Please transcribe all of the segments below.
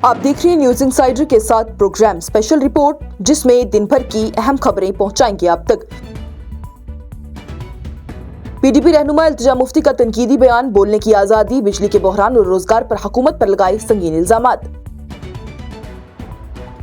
आप देख रहे हैं न्यूज इंसाइडर के साथ प्रोग्राम स्पेशल रिपोर्ट, जिसमें दिन भर की अहम खबरें पहुंचाएंगे आप तक। पीडीपी रहनुमा इल्तिजा मुफ्ती का तनकीदी बयान, बोलने की आजादी, बिजली के बहरान और रोजगार पर हुकूमत पर लगाए संगीन इल्जामात।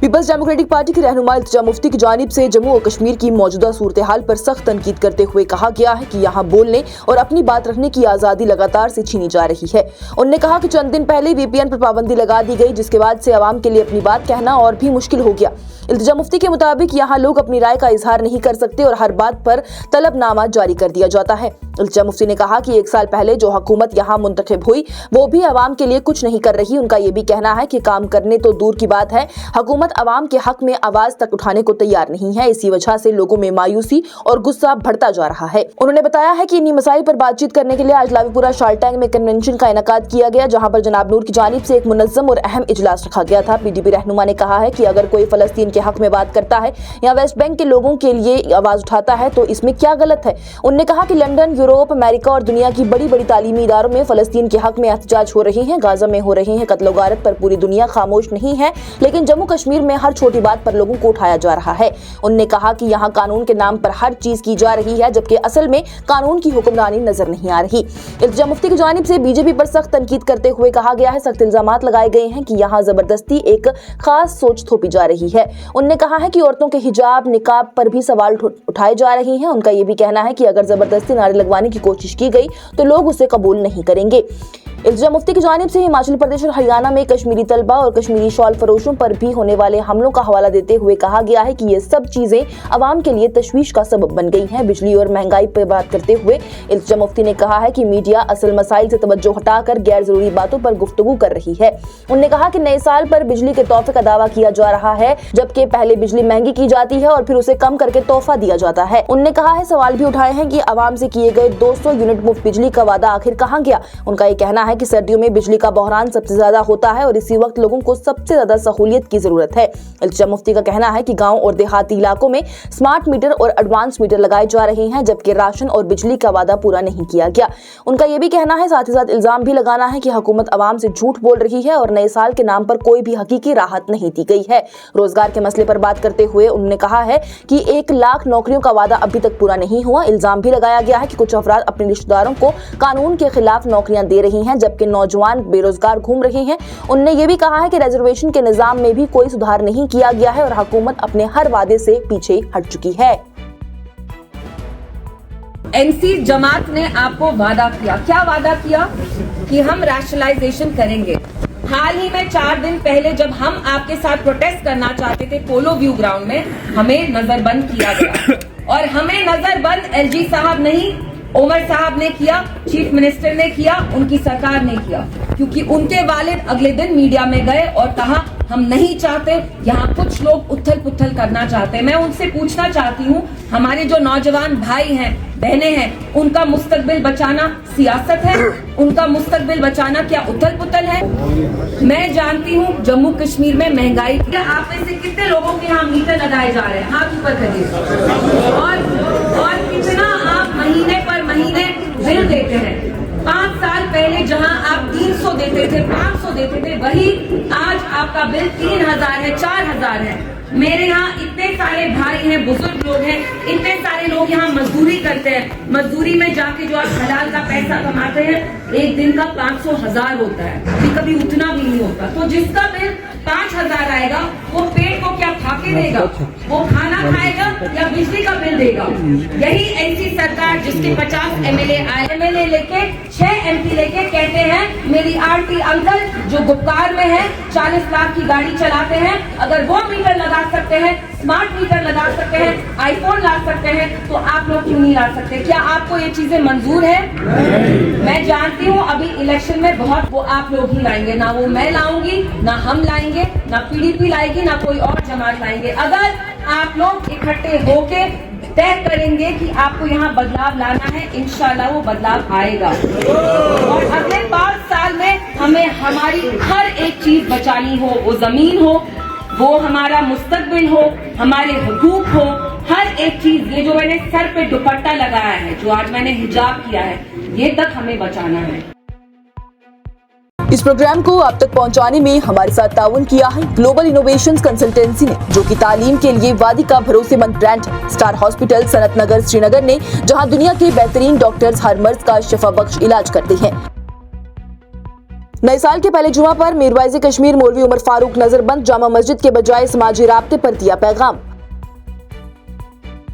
पीपल्स डेमोक्रेटिक पार्टी की रहनुमा इल्तिजा मुफ्ती की जानिब से जम्मू और कश्मीर की मौजूदा सूरत हाल पर सख्त तनकीद करते हुए कहा गया है कि यहाँ बोलने और अपनी बात रखने की आज़ादी लगातार से छीनी जा रही है। उन्होंने कहा कि चंद दिन पहले VPN पर पाबंदी लगा दी गई, जिसके बाद से आवाम के लिए अपनी बात कहना और भी मुश्किल हो गया। इल्तिजा मुफ्ती के मुताबिक यहाँ लोग अपनी राय का इजहार नहीं कर सकते और हर बात पर तलबनामा जारी कर दिया जाता है। इल्तिजा मुफ्ती ने कहा कि 1 साल पहले जो हुकूमत यहाँ मुंतखब हुई वो भी आवाम के लिए कुछ नहीं कर रही। उनका ये भी कहना है कि काम करने तो दूर की बात है, हुकूमत आवाम के हक में आवाज तक उठाने को तैयार नहीं है। इसी वजह से लोगों में मायूसी और गुस्सा बढ़ता जा रहा है। उन्होंने बताया है कि इन्हीं मसाइल पर बातचीत करने के लिए आज लावीपुरा शालटैंग में कन्वेंशन का इनेकाद किया गया, जहां पर जनाब नूर की जानिब से एक मुनज़्ज़म और अहम इजलास रखा गया था। पीडीपी रहनुमा ने कहा है कि अगर कोई फलस्तीन के हक में बात करता है या वेस्ट बैंक के लोगों के लिए आवाज उठाता है तो इसमें क्या गलत है। उन्होंने कहा कि लंदन, यूरोप, अमेरिका और दुनिया की बड़ी बड़ी तालीमी इदारों में फलस्तीन के हक में एहतजाज हो रहे हैं, गाजा में हो रहे हैं, कत्ल गारत पर पूरी दुनिया खामोश नहीं है, लेकिन जम्मू कश्मीर में हर छोटी बात पर लोगों को उठाया जा रहा है। उन्होंने कहा कि यहाँ कानून के नाम पर हर चीज की जा रही है, जबकि असल में कानून की हुक्मरानी नजर नहीं आ रही। इल्तिजा मुफ्ती की जानिब से बीजेपी पर सख्त तनकीद करते हुए कहा गया है, सख्त इल्जामात लगाए गए हैं कि यहाँ जबरदस्ती एक खास सोच थोपी जा रही है। उन्होंने कहा है कि औरतों के हिजाब, निकाब पर भी सवाल उठाए जा रहे हैं। उनका ये भी कहना है कि अगर जबरदस्ती नारे लगवाने की कोशिश की गई तो लोग उसे कबूल नहीं करेंगे। इल्तिजा मुफ्ती की जानिब से हिमाचल प्रदेश और हरियाणा में कश्मीरी तलबा और कश्मीरी शॉल फरोशों पर भी होने वाले हमलों का हवाला देते हुए कहा गया है कि ये सब चीजें आवाम के लिए तशवीश का सबब बन गई हैं। बिजली और महंगाई पर बात करते हुए इल्तिजा मुफ्ती ने कहा है कि मीडिया असल मसाइल से तवज्जो हटाकर गैर जरूरी बातों पर गुफ्तगू कर रही है। उन्होंने कहा कि नए साल पर बिजली के तोहफे का दावा किया जा रहा है, जबकि पहले बिजली महंगी की जाती है और फिर उसे कम करके तोहफा दिया जाता है। उन्होंने कहा है, सवाल भी उठाए हैं कि आवाम से किए गए 200 यूनिट मुफ्त बिजली का वादा आखिर कहाँ गया। उनका ये कहना है कि सर्दियों में बिजली का बहरान सबसे ज्यादा होता है और इसी वक्त लोगों को सबसे ज्यादा सहूलियत की जरूरत है। इल्तिजा मुफ्ती का कहना है कि गांव और देहाती इलाकों में स्मार्ट मीटर और एडवांस मीटर लगाए जा रहे हैं, जबकि राशन और बिजली का वादा पूरा नहीं किया गया। उनका यह भी कहना है, साथ ही साथ इल्जाम भी लगाना है कि हुकूमत आवाम से झूठ बोल रही है और नए साल के नाम पर कोई भी हकीकी राहत नहीं दी गई है। रोजगार के मसले पर बात करते हुए उन्होंने कहा है कि 1 लाख नौकरियों का वादा अभी तक पूरा नहीं हुआ। इल्जाम भी लगाया गया है कि कुछ अफराद अपने रिश्तेदारों को कानून के खिलाफ नौकरियां दे रही हैं, जबकि नौजवान बेरोजगार घूम रहे हैं। उन्होंने ये भी कहा है कि रिजर्वेशन के निजाम में भी कोई सुधार नहीं किया गया है और हुकूमत अपने हर वादे से पीछे हट चुकी है। एनसी जमात ने आपको वादा किया, क्या वादा किया कि हम रैशनलाइजेशन करेंगे। हाल ही में 4 दिन पहले जब हम आपके साथ प्रोटेस्ट करना चाहते थे पोलो व्यू ग्राउंड में, हमें नजरबंद किया गया और हमें नजरबंद एलजी साहब नहीं, उमर साहब ने किया, चीफ मिनिस्टर ने किया, उनकी सरकार ने किया, क्योंकि उनके वालिद अगले दिन मीडिया में गए और कहा हम नहीं चाहते, यहाँ कुछ लोग उथल पुथल करना चाहते हैं। मैं उनसे पूछना चाहती हूँ, हमारे जो नौजवान भाई हैं, बहनें हैं, उनका मुस्तकबिल बचाना सियासत है? उनका मुस्तकबिल बचाना क्या उथल पुथल है? मैं जानती हूँ जम्मू कश्मीर में महंगाई, आप में से कितने लोगों के यहाँ मीटर लगाए जा रहे हैं, हाथ ऊपर करिए, और कितना आप महीने पर महीने बिल देते हैं। 5 साल पहले जहां आप 300 देते थे, 500 देते थे, वही आज आपका बिल 3000 है, 4000 है। मेरे यहाँ इतने सारे भाई हैं, बुजुर्ग लोग हैं, इतने सारे लोग यहाँ मजदूरी करते हैं। मजदूरी में जाके जो आप हलाल का पैसा कमाते हैं, एक दिन का 500 1000 होता है, कभी उतना भी नहीं होता। तो जिसका बिल 5000 आएगा वो पेट को क्या फाके देगा? वो खाना खाएगा या बिजली का बिल देगा? यही ऐसी सरकार जिसके 50 एमएलए आए, एमएलए लेके 6 MP लेके कहते हैं मेरी आंटी अंकल जो गुप्कार में है 40 लाख की गाड़ी चलाते हैं, अगर वो मीटर लगा सकते हैं, स्मार्ट मीटर लगा सकते हैं, आईफोन ला सकते हैं, तो आप लोग क्यों नहीं ला सकते? क्या आपको ये चीजें मंजूर है? मैं जानती हूँ अभी इलेक्शन में बहुत वो आप लोग ही लाएंगे, ना वो मैं लाऊंगी, ना हम लाएंगे, ना पीडीपी लाएगी, ना कोई और जमात लाएंगे। अगर आप लोग इकट्ठे होके तय करेंगे कि आपको यहाँ बदलाव लाना है, इंशाल्लाह वो बदलाव आएगा। और अगले 5 साल में हमें हमारी हर एक चीज बचानी हो, वो जमीन हो, वो हमारा मुस्तकबिल हो, हमारे हुकूक हो, हर एक चीज। ये जो मैंने सर पे दुपट्टा लगाया है, जो आज मैंने हिजाब किया है, ये तक हमें बचाना है। इस प्रोग्राम को आप तक पहुंचाने में हमारे साथ ताउन किया है ग्लोबल इनोवेशंस कंसल्टेंसी ने, जो कि तालीम के लिए वादी का भरोसेमंद ब्रांड है। स्टार हॉस्पिटल सनत नगर श्रीनगर ने, जहां दुनिया के बेहतरीन डॉक्टर्स हर मर्ज का शफा बख्श इलाज करते हैं। नए साल के पहले जुमा पर मीरवाइज कश्मीर मौलवी उमर फारूक नजरबंद जामा मस्जिद के बजाय समाजी राब्ते पर दिया पैगाम।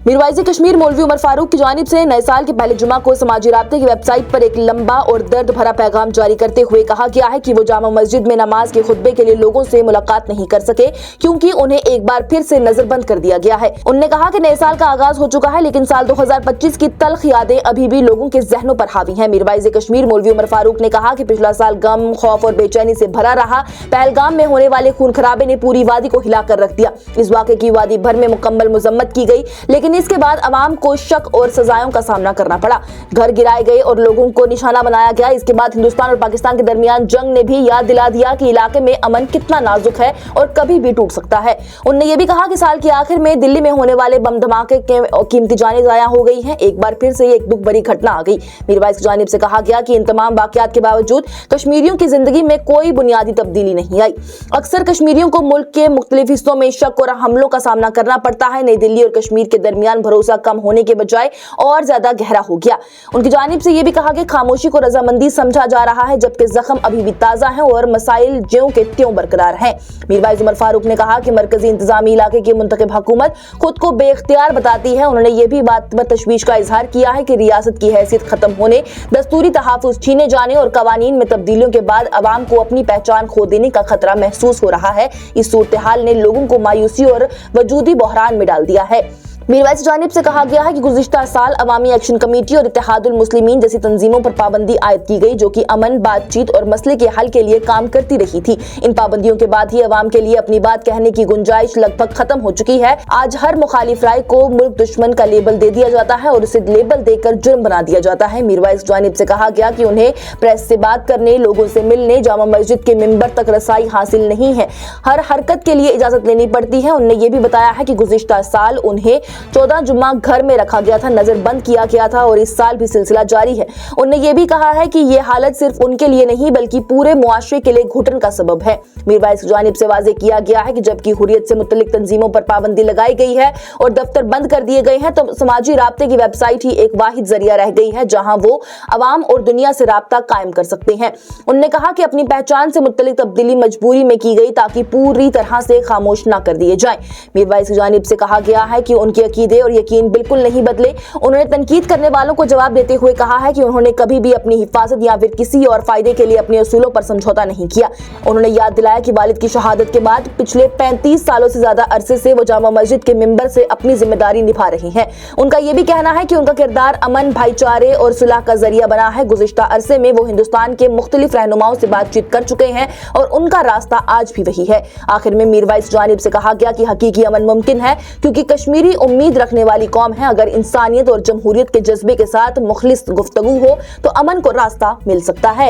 मीरवाइज कश्मीर मौलवी उमर फारूक की जानिब से नए साल के पहले जुमा को समाजी राब्ते की वेबसाइट पर एक लंबा और दर्द भरा पैगाम जारी करते हुए कहा गया है कि वो जामा मस्जिद में नमाज के खुतबे के लिए लोगों से मुलाकात नहीं कर सके, क्योंकि उन्हें एक बार फिर से नजरबंद कर दिया गया है। उन्होंने कहा कि नए साल का आगाज हो चुका है, लेकिन साल 2025 की तल्ख यादें अभी भी लोगों के जहनों पर हावी हैं। मीरवाइज कश्मीर मौलवी उमर फारूक ने कहा कि पिछला साल गम, खौफ और बेचैनी से भरा रहा। पहलगाम में होने वाले खून खराबे ने पूरी वादी को हिलाकर रख दिया। इस वाक़े की वादी भर में मुकम्मल मजम्मत की गई, लेकिन इसके बाद अवाम को शक और सजायों का सामना करना पड़ा। घर गिराए गए और लोगों को निशाना बनाया गया। इसके बाद हिंदुस्तान और पाकिस्तान के दरमियान जंग ने भी याद दिला दिया कि इलाके में अमन कितना नाजुक है और कभी भी टूट सकता है। उन्होंने ये भी कहा कि साल के आखिर में दिल्ली में होने वाले बम धमाके के कीमती जानें ज़ाया हो गई हैं। एक बार फिर से एक दुख भरी घटना आ गई। मीरवाइज की जानिब से कहा गया कि इन तमाम वाक़यात के बावजूद कश्मीरियों की जिंदगी में कोई बुनियादी तब्दीली नहीं आई। अक्सर कश्मीरियों को मुल्क के मुख्तलिफ हिस्सों में शक और हमलों का सामना करना पड़ता है। नई दिल्ली और कश्मीर के दरमियान भरोसा कम होने के बजाय और ज्यादा गहरा हो गया। उनकी जानिब से यह भी कहा कि खामोशी को रजामंदी समझा जा रहा है, जबकि जख्म अभी भी ताजा है और मसाइल ज्यों के त्यों बरकरार हैं। मीरवाइज उमर फारूक ने कहा कि मरकजी इंतजामी इलाके की मुंतखब हुकूमत खुद को बेख्तियार बताती है। उन्होंने ये भी बात पर तशवीश का इजहार किया है कि रियासत की हैसियत खत्म होने, दस्तूरी तहफ़्फ़ुज़ छीने जाने और कवानीन में तब्दीलियों के बाद अवाम को अपनी पहचान खो देने का खतरा महसूस हो रहा है। इस सूरत हाल ने लोगों को मायूसी और वजूदी बहरान में डाल दिया है। मीरवाइज की जानिब से कहा गया है कि गुज़िश्ता साल अवामी एक्शन कमेटी और इत्तेहादुल मुस्लिमीन जैसी तंजीमों पर पाबंदी आयद की गई, जो कि अमन, बातचीत और मसले के हल के लिए काम करती रही थी। इन पाबंदियों के बाद ही अवाम के लिए अपनी बात कहने की गुंजाइश लगभग खत्म हो चुकी है। आज हर मुखालिफ राय को मुल्क दुश्मन का लेबल दे दिया जाता है और उसे लेबल देकर जुर्म बना दिया जाता है। मीरवाइज की जानिब से कहा गया कि उन्हें प्रेस से बात करने, लोगों से मिलने, जामा मस्जिद के मिंबर तक रसाई हासिल नहीं है। हर हरकत के लिए इजाजत लेनी पड़ती है। उन्होंने ये भी बताया है कि गुज़िश्ता साल उन्हें 14 जुम्मा घर में रखा गया था, नजरबंद किया गया था और इस साल भी सिलसिला जारी है। उन्होंने ये भी कहा है कि ये हालत सिर्फ उनके लिए नहीं बल्कि पूरे मुआशरे के लिए घुटन का सबब है। मीरवाइज की जानिब से वाज़ेह किया गया है कि जबकि हुर्रियत से मुतल्लिक तंजीमों पर पाबंदी लगाई गई है और दफ्तर बंद कर दिए गए हैं, तो समाजी राब्ते की वेबसाइट ही एक वाहिद जरिया रह गई है जहां वो अवाम और दुनिया से राब्ता कायम कर सकते हैं। उन्होंने कहा कि अपनी पहचान से मुतल्लिक तब्दीली मजबूरी में की गई ताकि पूरी तरह से खामोश न कर दिए जाएं। मीरवाइज की जानिब से कहा गया है कि उनके अकीदे और यकीन बिल्कुल नहीं बदले। उन्होंने तनकीद करने वालों को जवाब देते हुए कहा है कि उन्होंने कभी भी अपनी हिफाजत या फिर किसी और फायदे के लिए अपने असूलों पर समझौता नहीं किया। उन्होंने याद दिलाया कि वालिद की शहादत के बाद पिछले 35 सालों से ज्यादा अरसे से वो जामा मस्जिद के मिंबर से अपनी जिम्मेदारी निभा रही हैं। उनका यह भी कहना है कि उनका किरदार अमन, भाईचारे और सुलह का जरिया बना है। गुज़िश्ता अरसे में वो हिंदुस्तान के मुख्तलिफ रहनुमाओं से बातचीत कर चुके हैं और उनका रास्ता आज भी वही है। आखिर में मीरवाइज जानिब से कहा गया कि हकीकी अमन मुमकिन है, क्योंकि कश्मीरी उम्मीद रखने वाली कौम है। अगर इंसानियत और जमहूरियत के जज्बे के साथ मुखलिस गुफ्तगू हो तो अमन को रास्ता मिल सकता है।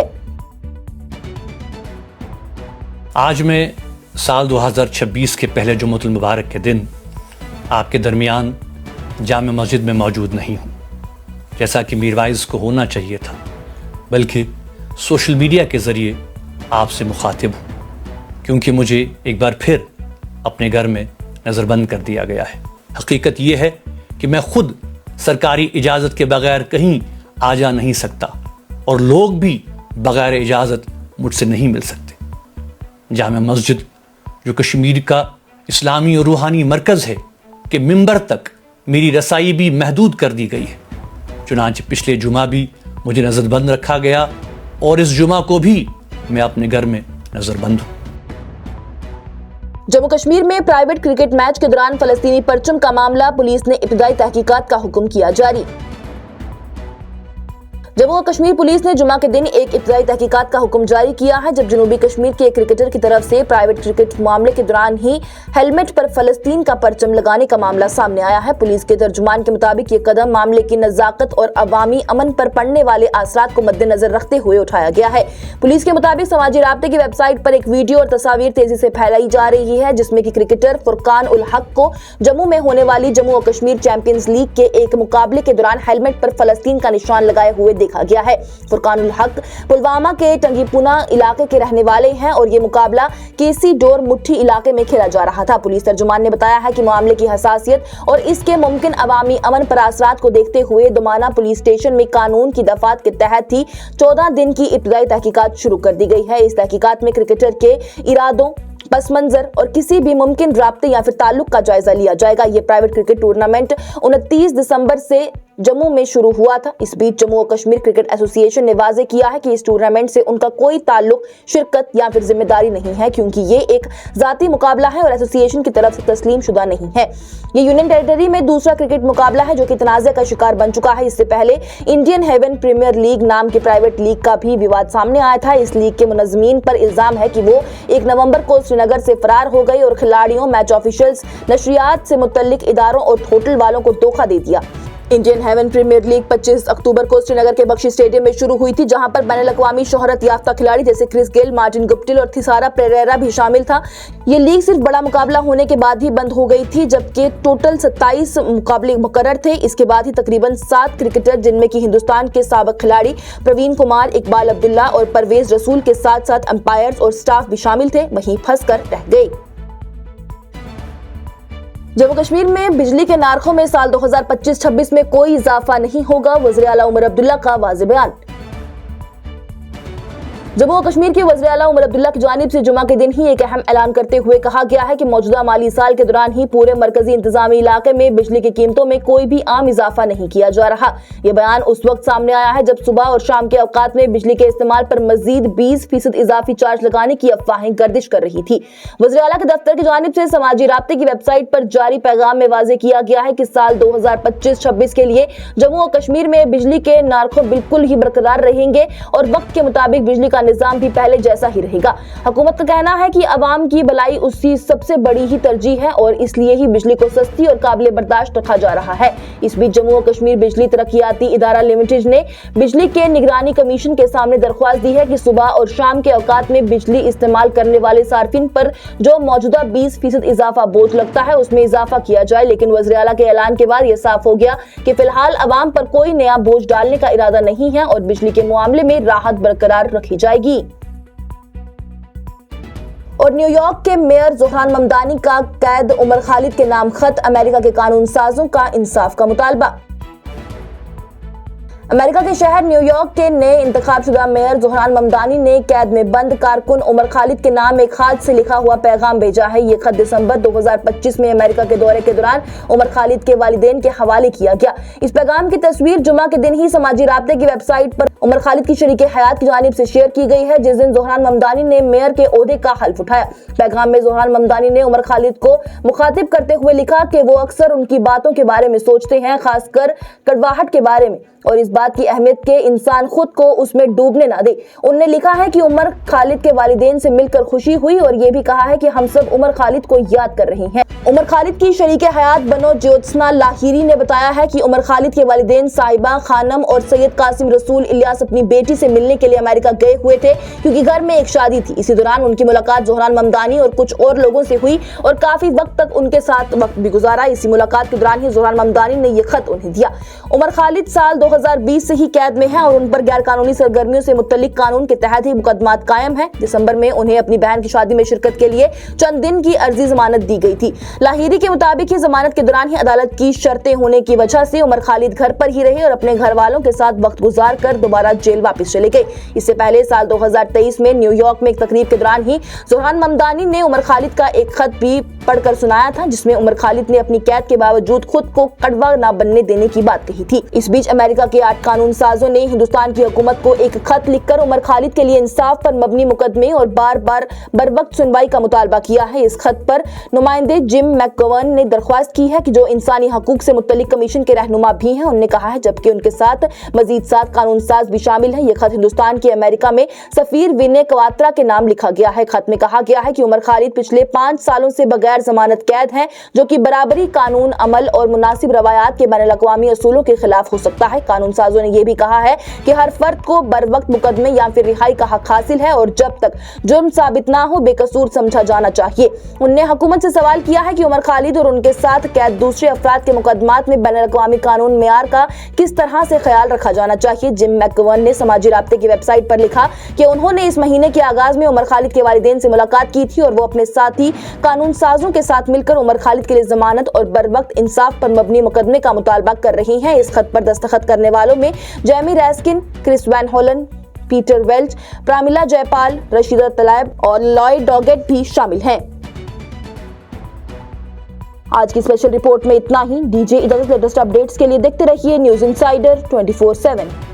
आज मैं साल 2026 के पहले जुम्मतुल मुबारक के दिन आपके दरमियान जामा मस्जिद में मौजूद नहीं हूँ, जैसा कि मीरवाइज को होना चाहिए था, बल्कि सोशल मीडिया के ज़रिए आपसे मुखातिब हूँ, क्योंकि मुझे एक बार फिर अपने घर में नज़रबंद कर दिया गया है। हकीकत ये है कि मैं खुद सरकारी इजाज़त के बगैर कहीं आ जा नहीं सकता और लोग भी बगैर इजाज़त मुझसे नहीं मिल सकते। जामा मस्जिद, जो कश्मीर का इस्लामी और रूहानी मरकज़ है, के मिंबर तक मेरी रसाई भी महदूद कर दी गई है। चुनांचे पिछले जुमा भी मुझे नज़रबंद रखा गया और इस जुमा को भी मैं अपने घर में नज़रबंद हूँ। जम्मू कश्मीर में प्राइवेट क्रिकेट मैच के दौरान फलस्तीनी परचम का मामला, पुलिस ने इब्तदाई तहकीकात का हुक्म किया जारी। जम्मू और कश्मीर पुलिस ने जुमा के दिन एक इब्तदाई तहकीकात का हुक्म जारी किया है, जब जनूबी कश्मीर के एक क्रिकेटर की तरफ से प्राइवेट क्रिकेट मामले के दौरान ही हेलमेट पर फलस्तीन का परचम लगाने का मामला सामने आया है। पुलिस के तर्जुमान के मुताबिक ये कदम मामले की नजाकत और अवामी अमन पर पड़ने वाले असरात को मद्देनजर रखते हुए उठाया गया है। पुलिस के मुताबिक समाजी राब्ते की वेबसाइट पर एक वीडियो और तस्वीर तेजी से फैलाई जा रही है, जिसमें कि क्रिकेटर फुरकान उल हक को जम्मू में होने वाली जम्मू और कश्मीर चैंपियंस लीग के एक मुकाबले के दौरान हेलमेट पर फलस्तीन का निशान लगाए हुए देखा गया है। फुरकानुल हक पुलवामा के टंगीपुना इलाके के रहने वाले हैं और ये मुकाबला केसी डोर मुट्ठी इलाके में खेला जा रहा था। पुलिस तर्जुमान ने बताया है कि मामले की हसासियत और इसके मुमकिन अवामी अमन पर असरात को देखते हुए दोमाना पुलिस स्टेशन में कानून की दफात के तहत ही 14 दिन की इब्तदाई तहकीकात शुरू कर दी गई है। इस तहकीकात में क्रिकेटर के इरादों, पस मंजर और किसी भी मुमकिन राब्ते या फिर ताल्लुक का जायजा लिया जाएगा। ये प्राइवेट क्रिकेट टूर्नामेंट 29 दिसंबर से जम्मू में शुरू हुआ था। इस बीच जम्मू और कश्मीर क्रिकेट एसोसिएशन ने वाजे किया है कि इस टूर्नामेंट से उनका कोई ताल्लुक, शिरकत या फिर जिम्मेदारी नहीं है, क्योंकि ये एक जाती मुकाबला है और एसोसिएशन की तरफ से तस्लीम शुदा नहीं है। ये यूनियन टेरिटरी में दूसरा क्रिकेट मुकाबला है जो कि तनाज़े का शिकार बन चुका है। इससे पहले इंडियन हेवन प्रीमियर लीग नाम की प्राइवेट लीग का भी विवाद सामने आया था। इस लीग के मुनज़्ज़मीन पर इल्जाम है कि वो 1 नवंबर को श्रीनगर से फरार हो गए और खिलाड़ियों, मैच ऑफिशियल्स, नशरियात से मुतल्लिक इदारों और होटल वालों को धोखा दे दिया। इंडियन हेवन प्रीमियर लीग 25 अक्टूबर को श्रीनगर के बख्शी स्टेडियम में शुरू हुई थी, जहां पर बैनुल-अक़वामी शोहरत याफ्ता खिलाड़ी जैसे क्रिस गेल, मार्टिन गुप्टिल और थिसारा पेरेरा भी शामिल था। ये लीग सिर्फ बड़ा मुकाबला होने के बाद ही बंद हो गई थी, जबकि टोटल 27 मुकाबले मुकर्रर थे। इसके बाद ही तकरीबन 7 क्रिकेटर, जिनमें कि हिंदुस्तान के साबिक खिलाड़ी प्रवीण कुमार, इकबाल अब्दुल्ला और परवेज रसूल के साथ साथ अंपायर्स और स्टाफ भी शामिल थे, वहीं फंस कर रह गए। जम्मू कश्मीर में बिजली के नारखों में साल 2025-26 में कोई इजाफा नहीं होगा, वज़ीर आला उमर अब्दुल्ला का वाज़ेह बयान। जम्मू और कश्मीर के वज़ीर आला उमर अब्दुल्ला की जानिब से जुमा के दिन ही एक अहम ऐलान करते हुए कहा गया है कि मौजूदा माली साल के दौरान ही पूरे मरकजी इंतजामी इलाके में बिजली की कीमतों में कोई भी आम इजाफा नहीं किया जा रहा। यह बयान उस वक्त सामने आया है जब सुबह और शाम के अवकात में बिजली के इस्तेमाल पर मजीद 20% इजाफी चार्ज लगाने की अफवाहें गर्दिश कर रही थी। वज़ीर आला के दफ्तर की जानिब से समाजी राब्ते की वेबसाइट पर जारी पैगाम में वाज़ेह किया गया है कि साल 2025-26 के लिए जम्मू और कश्मीर में बिजली के नारखों बिल्कुल ही बरकरार रहेंगे और वक्त के मुताबिक बिजली का निजाम भी पहले जैसा ही रहेगा। हुकूमत का कहना है कि अवाम की भलाई उसकी सबसे बड़ी ही तरजीह है और इसलिए ही बिजली को सस्ती और काबिल बर्दाश्त रखा जा रहा है। इस बीच जम्मू और कश्मीर बिजली तरक्याती इदारा लिमिटेड ने बिजली के निगरानी कमीशन के सामने दरख्वास्त दी है कि सुबह और शाम के औकात में बिजली इस्तेमाल करने वाले सार्फिन पर जो मौजूदा 20% इजाफा बोझ लगता है उसमें इजाफा किया जाए। लेकिन वज़ीर आला के ऐलान के बाद यह साफ हो गया कि फिलहाल अवाम पर कोई नया बोझ डालने का इरादा नहीं है और बिजली के मामले में राहत बरकरार रखी जाएगी। और न्यूयॉर्क के मेयर ज़ोहरान ममदानी का कैद उमर खालिद के नाम खत, अमेरिका के कानून साजों का इंसाफ का मुतालबा। अमेरिका के शहर न्यूयॉर्क के नए इंतखाबशुदा मेयर ज़ोहरान ममदानी ने कैद में बंद कारकुन उमर खालिद के नाम एक खात से लिखा हुआ पैगाम भेजा है। ये खत दिसंबर 2025 में अमेरिका के दौरे के दौरान उमर खालिद के वालिदैन के हवाले किया गया। इस पैगाम की तस्वीर जुमा के दिन ही समाजी राब्ते की वेबसाइट पर उमर खालिद की शरीके हयात की जानिब से शेयर की गई है, जिस दिन ज़ोहरान ममदानी ने मेयर के ओहदे का हल्फ उठाया। पैगाम में ज़ोहरान ममदानी ने उमर खालिद को मुखातिब करते हुए लिखा कि वो अक्सर उनकी बातों के बारे में सोचते हैं, खासकर कड़वाहट के बारे में, और इस बात की अहमियत के इंसान खुद को उसमें डूबने ना दे। उन्होंने लिखा है कि उमर खालिद के वालिदैन से मिलकर खुशी हुई और ये भी कहा है कि हम सब उमर खालिद को याद कर रहे हैं। उमर खालिद की शरीके हयात बनो ज्योत्सना लाहिरी ने बताया है कि उमर खालिद के वालिदैन साहिबा खानम और सैयद कासिम रसूल इलियास अपनी बेटी से मिलने के लिए अमेरिका गए हुए थे, क्योंकि घर में एक शादी थी। इसी दौरान उनकी मुलाकात ज़ोहरान ममदानी और कुछ और लोगों से हुई और काफी वक्त तक उनके साथ वक्त भी गुजारा। इसी मुलाकात के दौरान ही ज़ोहरान ममदानी ने यह खत उन्हें दिया। उमर खालिद साल 2020 से ही कैद में है और उन पर गैर कानूनी सरगर्मियों से मुतल्लिक कानून के तहत ही मुकदमात कायम है। दिसंबर में उन्हें अपनी बहन की शादी में शिरकत के लिए चंद दिन की अर्जी जमानत दी गई थी। लाहिरी के मुताबिक ही जमानत के दौरान ही अदालत की शर्तें होने की वजह से उमर खालिद घर पर ही रहे और अपने घर वालों के साथ वक्त गुजार कर दोबारा जेल वापस चले गए। इससे पहले साल 2023 में न्यूयॉर्क में एक तकरीब के दौरान ही ज़ोहरान ममदानी ने उमर खालिद का एक खत भी पढ़कर सुनाया था, जिसमें उमर खालिद ने अपनी कैद के बावजूद खुद को कड़वा न बनने देने की बात कही थी। इस बीच अमेरिका के 8 कानून साजों ने हिंदुस्तान की हुकूमत को एक खत लिखकर उमर खालिद के लिए इंसाफ पर मबनी मुकदमे और बार बार बर वक्त सुनवाई का मुतालबा किया है। इस खत पर नुमाइंदे जिम मैकगवर्न ने दरख्वास्त की है कि जो इंसानी हकूक से मुतल्लिक कमीशन के रहनुमा भी हैं, उन्होंने कहा है, जबकि उनके साथ मजीद 7 कानून साज भी शामिल हैं। यह खत हिंदुस्तान के अमेरिका में सफीर विनय क्वात्रा के नाम लिखा गया है। खत में कहा गया है कि उमर खालिद पिछले 5 सालों से बगैर बगैर जमानत कैद हैं, जो कि बराबरी, कानून अमल और मुनासिब रवायात के बैनुल-अक़वामी असूलों के खिलाफ हो सकता है। कानून साजों ने यह भी कहा है कि हर फर्द को बर वक्त मुकदमे या फिर रिहाई का हक हासिल है और जब तक जुर्म साबित ना हो बेकसूर समझा जाना चाहिए। उन्होंने हुकूमत से सवाल किया है कि उमर खालिद और उनके साथ कैद दूसरे अफराद के मुकदमात में बैनुल-अक़वामी कानून मेयार का किस तरह से ख्याल रखा जाना चाहिए। जिम मैकगवर्न ने समाजी राब्ते की वेबसाइट पर लिखा कि उन्होंने इस महीने के आगाज में उमर खालिद के वालिदैन से मुलाकात की थी और वो अपने साथी कानून साजों के साथ मिलकर उमर खालिद के लिए जमानत और बर वक्त इंसाफ पर मबनी मुकदमे का मुतालबा कर रही हैं। इस खत पर दस्तखत करने वालों में जेमी रैस्किन, क्रिस वैन होलन, पीटर वेल्च, प्रामिला जयपाल, रशीदा तलायब और लॉयड डॉगेट भी शामिल हैं। आज की स्पेशल रिपोर्ट में इतना ही। दीजिए इजाजत। लेटेस्ट अपडेट्स के लिए देखते रहिए न्यूज़ इनसाइडर 24/7।